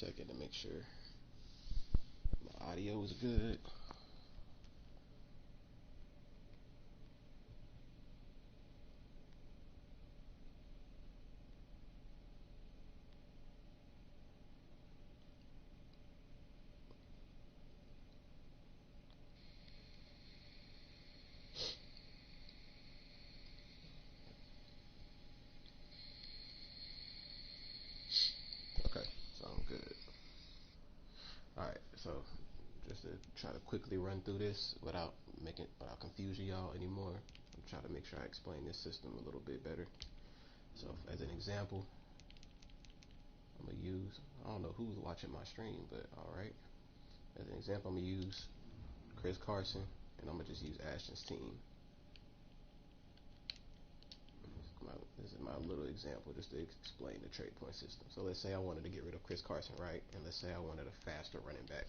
second to make sure my audio is good. Okay, sound good. Alright, so just to try to quickly run through this without confusing y'all anymore, I'm trying to make sure I explain this system a little bit better. So as an example, I'm gonna use, I don't know who's watching my stream, but alright. As an example, I'm gonna use Chris Carson, and I'm gonna just use Ashton's team. This is my little example just to explain the trade point system. So let's say I wanted to get rid of Chris Carson, right? And let's say I wanted a faster running back.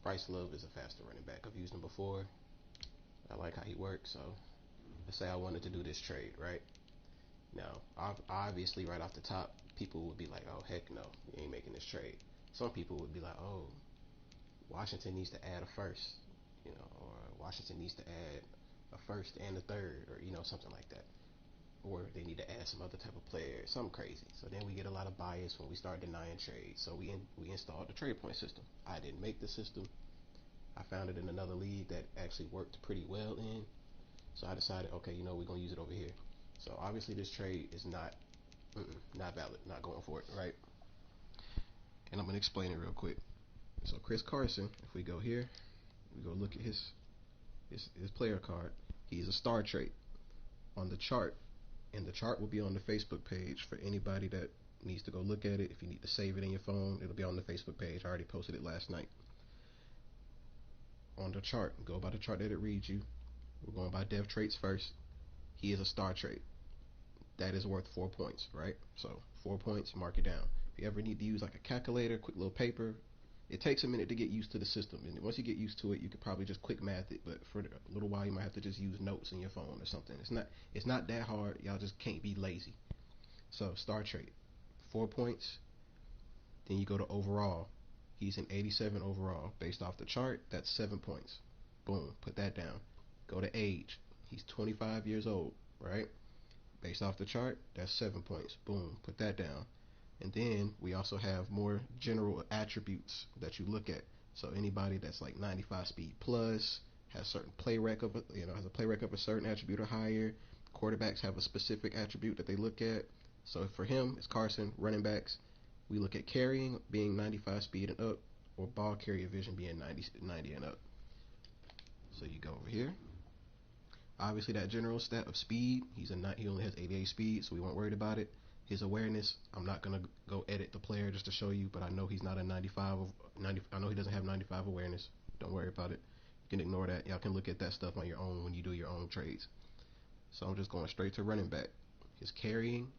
Bryce Love is a faster running back. I've used him before. I like how he works. So let's say I wanted to do this trade, right? Now, obviously, right off the top, people would be like, "Oh heck no, you ain't making this trade." Some people would be like, "Oh, Washington needs to add a first, or Washington needs to add a first and a third, or something like that." Or they need to add some other type of player, something crazy. So then we get a lot of bias when we start denying trades. So we installed the trade point system. I didn't make the system. I found it in another league that actually worked pretty well in. So I decided, okay, we're gonna use it over here. So obviously this trade is not valid, not going for it, right? And I'm gonna explain it real quick. So Chris Carson, if we go here, we go look at his player card. He's a star trait on the chart. And the chart will be on the Facebook page for anybody that needs to go look at it. If you need to save it in your phone, it'll be on the Facebook page. I already posted it last night. On the chart, go by the chart that it reads you. We're going by dev traits first. He is a star trait. That is worth 4 points, right? So 4 points, mark it down. If you ever need to use like a calculator, quick little paper, it takes a minute to get used to the system. And once you get used to it, you could probably just quick math it. But for a little while, you might have to just use notes in your phone or something. It's not that hard. Y'all just can't be lazy. So star trait, 4 points. Then you go to overall. He's an 87 overall. Based off the chart, that's 7 points. Boom, put that down. Go to age. He's 25 years old, right? Based off the chart, that's 7 points. Boom, put that down. And then we also have more general attributes that you look at. So anybody that's like 95 speed plus, has certain play rec of has a play rec of a certain attribute or higher. Quarterbacks have a specific attribute that they look at. So for him, it's Carson. Running backs, we look at carrying being 95 speed and up, or ball carrier vision being 90 and up. So you go over here. Obviously, that general stat of speed, he only has 88 speed, so we weren't worried about it. His awareness, I'm not gonna go edit the player just to show you, but I know he's not a 95 of 90. I know he doesn't have 95 awareness. Don't worry about it. You can ignore that. Y'all can look at that stuff on your own when you do your own trades. So I'm just going straight to running back. His carrying,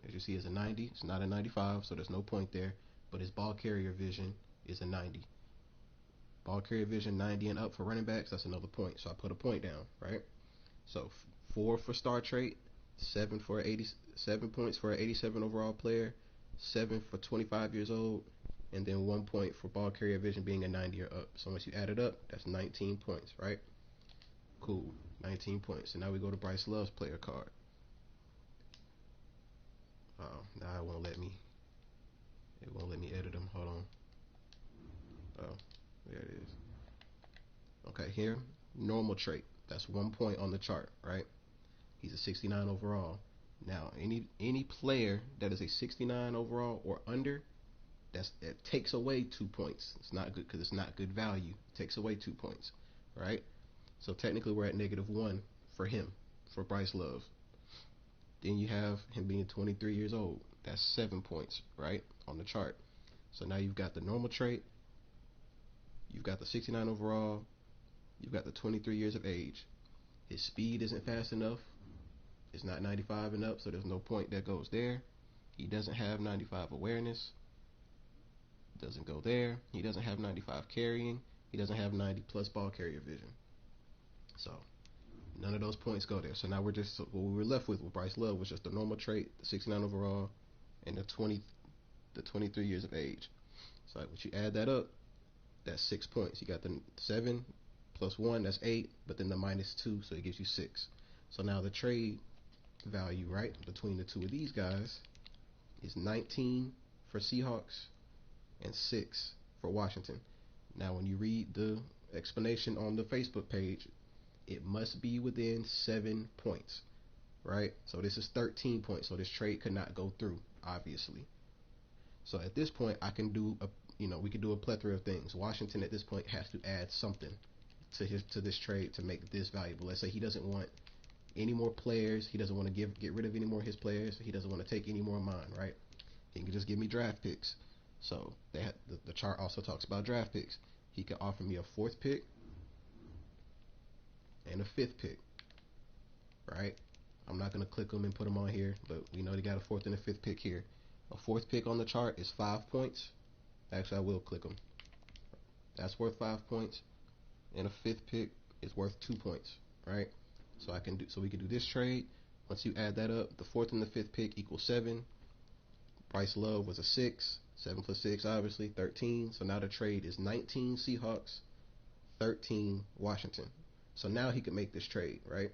as you see, is a 90. It's not a 95, so there's no point there. But his ball carrier vision is a 90. Ball carrier vision 90 and up for running backs, that's another point. So I put a point down, right? So 4 for star trait, 7 points for an 87 overall player, 7 for 25 years old, and then 1 point for ball carrier vision being a 90 or up. So once you add it up, that's 19 points, right? Cool, 19 points. So now we go to Bryce Love's player card. Oh, now it won't let me. It won't let me edit them. Hold on. Oh, there it is. Okay, here, normal trait. That's 1 point on the chart, right? He's a 69 overall. Now, any player that is a 69 overall or under, it takes away 2 points. It's not good because it's not good value. It takes away 2 points, right? So technically, we're at -1 for him, for Bryce Love. Then you have him being 23 years old. That's 7 points, right, on the chart. So now you've got the normal trait, you've got the 69 overall, you've got the 23 years of age. His speed isn't fast enough. It's not 95 and up, so there's no point that goes there. He doesn't have 95 awareness. Doesn't go there. He doesn't have 95 carrying. He doesn't have 90 plus ball carrier vision. So none of those points go there. So now what we were left with Bryce Love was just the normal trait, the 69 overall, and the 23 years of age. So once you add that up, that's 6 points. You got the 7 plus 1, that's 8, but then the minus 2, so it gives you 6. So now the trade value, right, between the two of these guys is 19 for Seahawks and 6 for Washington. Now when you read the explanation on the Facebook page, it must be within 7 points, right? So this is 13 points, so this trade could not go through, obviously. So at this point, I can do we can do a plethora of things. Washington at this point has to add something to this trade to make this valuable. Let's say he doesn't want any more players. He doesn't want to get rid of any more of his players. He doesn't want to take any more of mine, right? He can just give me draft picks. So the chart also talks about draft picks. He could offer me a 4th pick and a 5th pick, right? I'm not going to click them and put them on here, but we know they got a 4th and a 5th pick here. A 4th pick on the chart is 5 points. Actually, I will click them. That's worth 5 points, and a 5th pick is worth 2 points, right? So we can do this trade. Once you add that up, the 4th and the 5th pick equals 7. Bryce Love was a 6. 7 plus 6, obviously, 13. So now the trade is 19 Seahawks, 13 Washington. So now he can make this trade, right?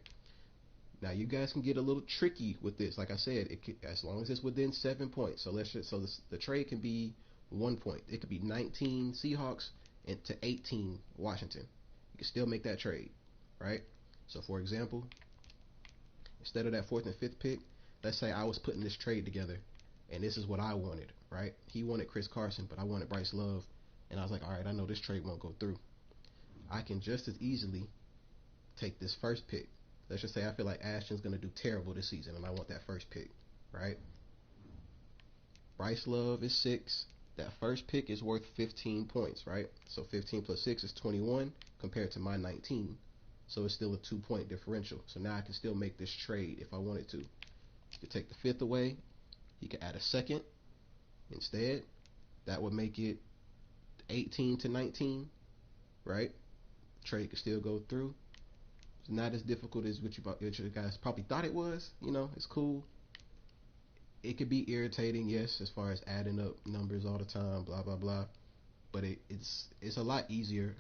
Now you guys can get a little tricky with this. Like I said, as long as it's within 7 points. So the trade can be 1 point. It could be 19 Seahawks and to 18 Washington. You can still make that trade, right? So for example, instead of that 4th and 5th pick, let's say I was putting this trade together, and this is what I wanted, right? He wanted Chris Carson, but I wanted Bryce Love, and I was like, all right, I know this trade won't go through. I can just as easily take this 1st pick. Let's just say I feel like Ashton's going to do terrible this season, and I want that 1st pick, right? Bryce Love is 6. That 1st pick is worth 15 points, right? So 15 plus 6 is 21 compared to my 19. So it's still a 2-point differential. So now I can still make this trade if I wanted to. You could take the 5th away. You could add a 2nd instead. That would make it 18 to 19, right? Trade could still go through. It's not as difficult as what you guys probably thought it was. It's cool. It could be irritating, yes, as far as adding up numbers all the time, blah blah blah. But it's a lot easier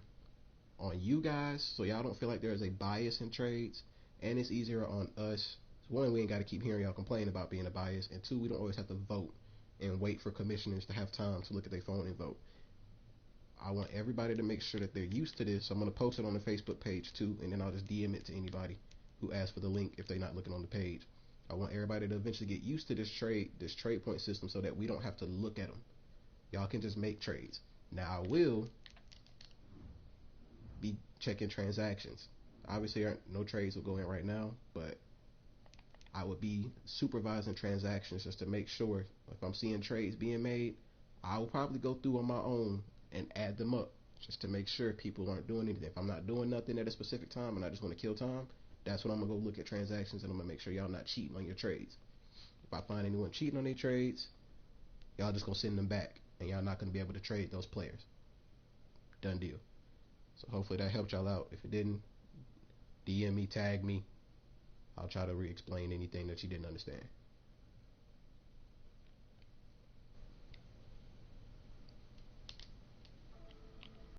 on you guys, so y'all don't feel like there's a bias in trades, and it's easier on us. One, we ain't got to keep hearing y'all complain about being a bias, and 2, we don't always have to vote and wait for commissioners to have time to look at their phone and vote. I want everybody to make sure that they're used to this. So I'm going to post it on the Facebook page too, and then I'll just DM it to anybody who asks for the link if they're not looking on the page. I want everybody to eventually get used to this trade point system, so that we don't have to look at them. Y'all can just make trades. Now I will be checking transactions. Obviously, no trades will go in right now, but I would be supervising transactions just to make sure if I'm seeing trades being made, I will probably go through on my own and add them up just to make sure people aren't doing anything. If I'm not doing nothing at a specific time and I just want to kill time, that's when I'm going to go look at transactions, and I'm going to make sure y'all not cheating on your trades. If I find anyone cheating on their trades, y'all just going to send them back, and y'all not going to be able to trade those players. Done deal. So hopefully that helped y'all out. If it didn't, DM me, tag me. I'll try to re-explain anything that you didn't understand.